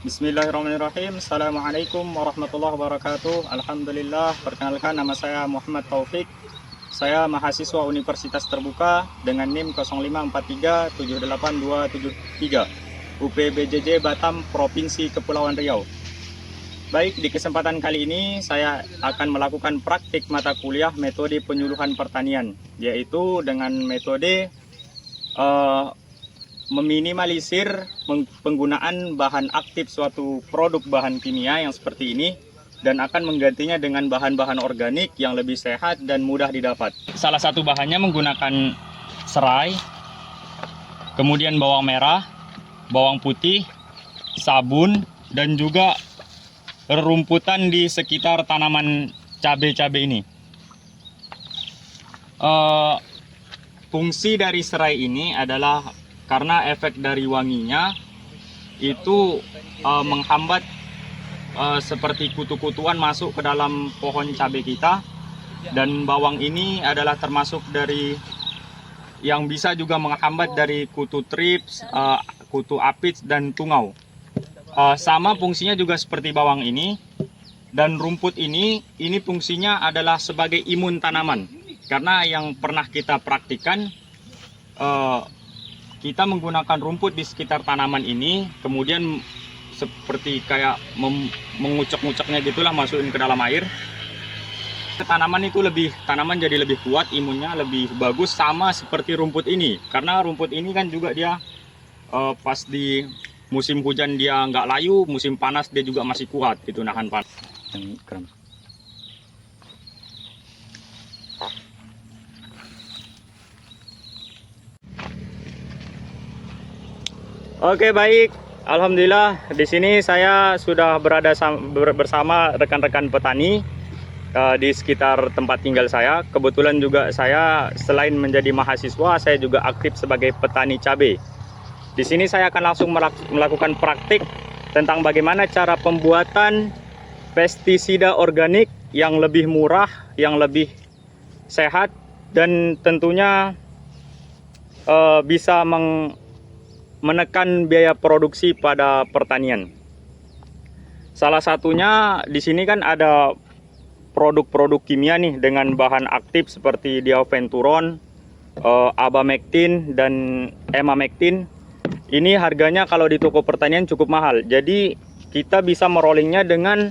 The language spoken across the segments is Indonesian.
Bismillahirrahmanirrahim. Assalamualaikum warahmatullahi wabarakatuh. Alhamdulillah, perkenalkan nama saya Muhammad Taufik. Saya mahasiswa Universitas Terbuka dengan NIM 054378273 UPBJJ Batam, Provinsi Kepulauan Riau. Baik, di kesempatan kali ini saya akan melakukan praktik mata kuliah metode penyuluhan pertanian, yaitu dengan metode meminimalisir penggunaan bahan aktif suatu produk bahan kimia yang seperti ini dan akan menggantinya dengan bahan-bahan organik yang lebih sehat dan mudah didapat. Salah satu bahannya menggunakan serai, kemudian bawang merah, bawang putih, sabun, dan juga rerumputan di sekitar tanaman cabai-cabai ini. Fungsi dari serai ini adalah karena efek dari wanginya itu menghambat seperti kutu-kutuan masuk ke dalam pohon cabai kita, dan bawang ini adalah termasuk dari yang bisa juga menghambat dari kutu trips, kutu apis, dan tungau. Sama fungsinya juga seperti bawang ini, dan rumput ini fungsinya adalah sebagai imun tanaman, karena yang pernah kita praktikkan kita menggunakan rumput di sekitar tanaman ini, kemudian seperti kayak mengucek-nguceknya gitulah, masukin ke dalam air. Tanaman jadi lebih kuat, imunnya lebih bagus, sama seperti rumput ini. Karena rumput ini kan juga dia pas di musim hujan dia nggak layu, musim panas dia juga masih kuat gitu, nahan panas. Yang keren. Oke, baik, alhamdulillah di sini saya sudah berada bersama rekan-rekan petani di sekitar tempat tinggal saya. Kebetulan juga saya selain menjadi mahasiswa, saya juga aktif sebagai petani cabai. Di sini saya akan langsung melakukan praktik tentang bagaimana cara pembuatan pestisida organik yang lebih murah, yang lebih sehat, dan tentunya bisa menekan biaya produksi pada pertanian. Salah satunya di sini kan ada produk-produk kimia nih dengan bahan aktif seperti diaventuron, abamectin, dan emamectin. Ini harganya kalau di toko pertanian cukup mahal. Jadi kita bisa merollingnya dengan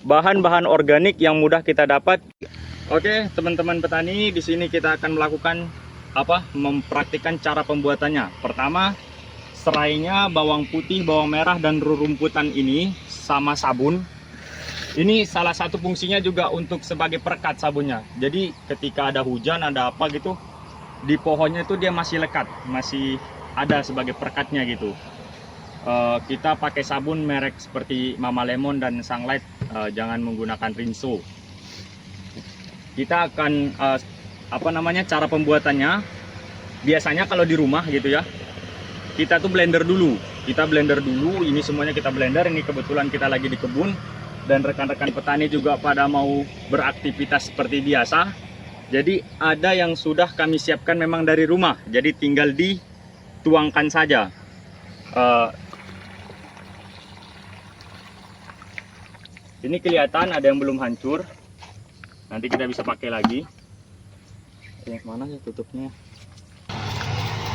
bahan-bahan organik yang mudah kita dapat. Oke, teman-teman petani, di sini kita akan melakukan mempraktikkan cara pembuatannya. Pertama, serainya, bawang putih, bawang merah, dan rerumputan ini sama sabun. Ini salah satu fungsinya juga untuk sebagai perekat sabunnya. Jadi ketika ada hujan, ada apa gitu, di pohonnya itu dia masih lekat, masih ada sebagai perekatnya gitu. Kita pakai sabun merek seperti Mama Lemon dan Sunlight, jangan menggunakan Rinso. Kita akan cara pembuatannya. Biasanya kalau di rumah gitu ya, kita tuh blender dulu. Ini semuanya kita blender. Ini kebetulan kita lagi di kebun dan rekan-rekan petani juga pada mau beraktivitas seperti biasa. Jadi ada yang sudah kami siapkan memang dari rumah, jadi tinggal dituangkan saja. Ini kelihatan ada yang belum hancur, nanti kita bisa pakai lagi. Yang mana ya tutupnya?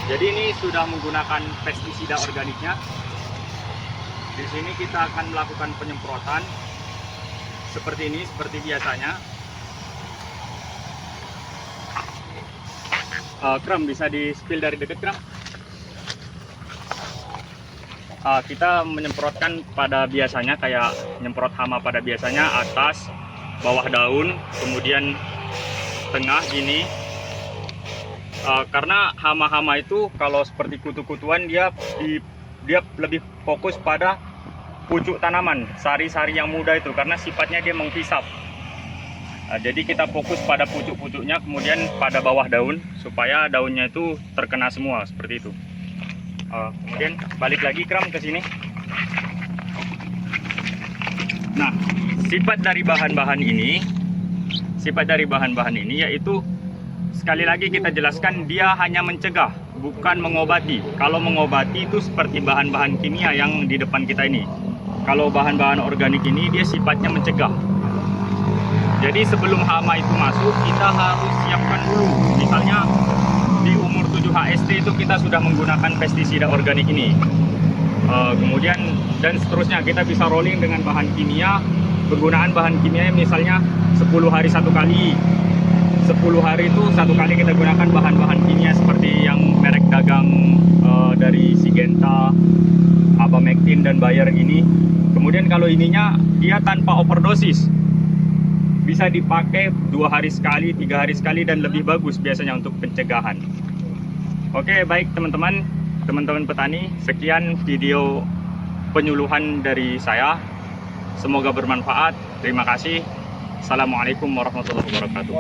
Jadi ini sudah menggunakan pestisida organiknya. Di sini kita akan melakukan penyemprotan seperti ini, seperti biasanya. Kram, bisa di spill dari dekat, Kram? Kita menyemprotkan pada biasanya, kayak nyemprot hama pada biasanya, atas, bawah daun, kemudian tengah gini. Karena hama-hama itu kalau seperti kutu-kutuan dia lebih fokus pada pucuk tanaman, sari-sari yang muda itu, karena sifatnya dia menghisap. Jadi kita fokus pada pucuk-pucuknya, kemudian pada bawah daun supaya daunnya itu terkena semua seperti itu. Kemudian balik lagi, Kram, ke sini. Nah, sifat dari bahan-bahan ini yaitu, sekali lagi kita jelaskan, dia hanya mencegah, bukan mengobati. Kalau mengobati itu seperti bahan-bahan kimia yang di depan kita ini. Kalau bahan-bahan organik ini dia sifatnya mencegah. Jadi sebelum hama itu masuk, kita harus siapkan dulu. Misalnya di umur 7 HST itu kita sudah menggunakan pestisida organik ini. Kemudian dan seterusnya kita bisa rolling dengan bahan kimia. Penggunaan bahan kimia misalnya 10 hari satu kali. 10 hari itu satu kali kita gunakan bahan-bahan kimia seperti yang merek dagang dari Syngenta, Abamectin dan Bayer ini. Kemudian kalau ininya dia tanpa overdosis, bisa dipakai 2 hari sekali, 3 hari sekali dan lebih bagus biasanya untuk pencegahan. Oke, baik teman-teman petani, sekian video penyuluhan dari saya. Semoga bermanfaat. Terima kasih. Assalamualaikum warahmatullahi wabarakatuh.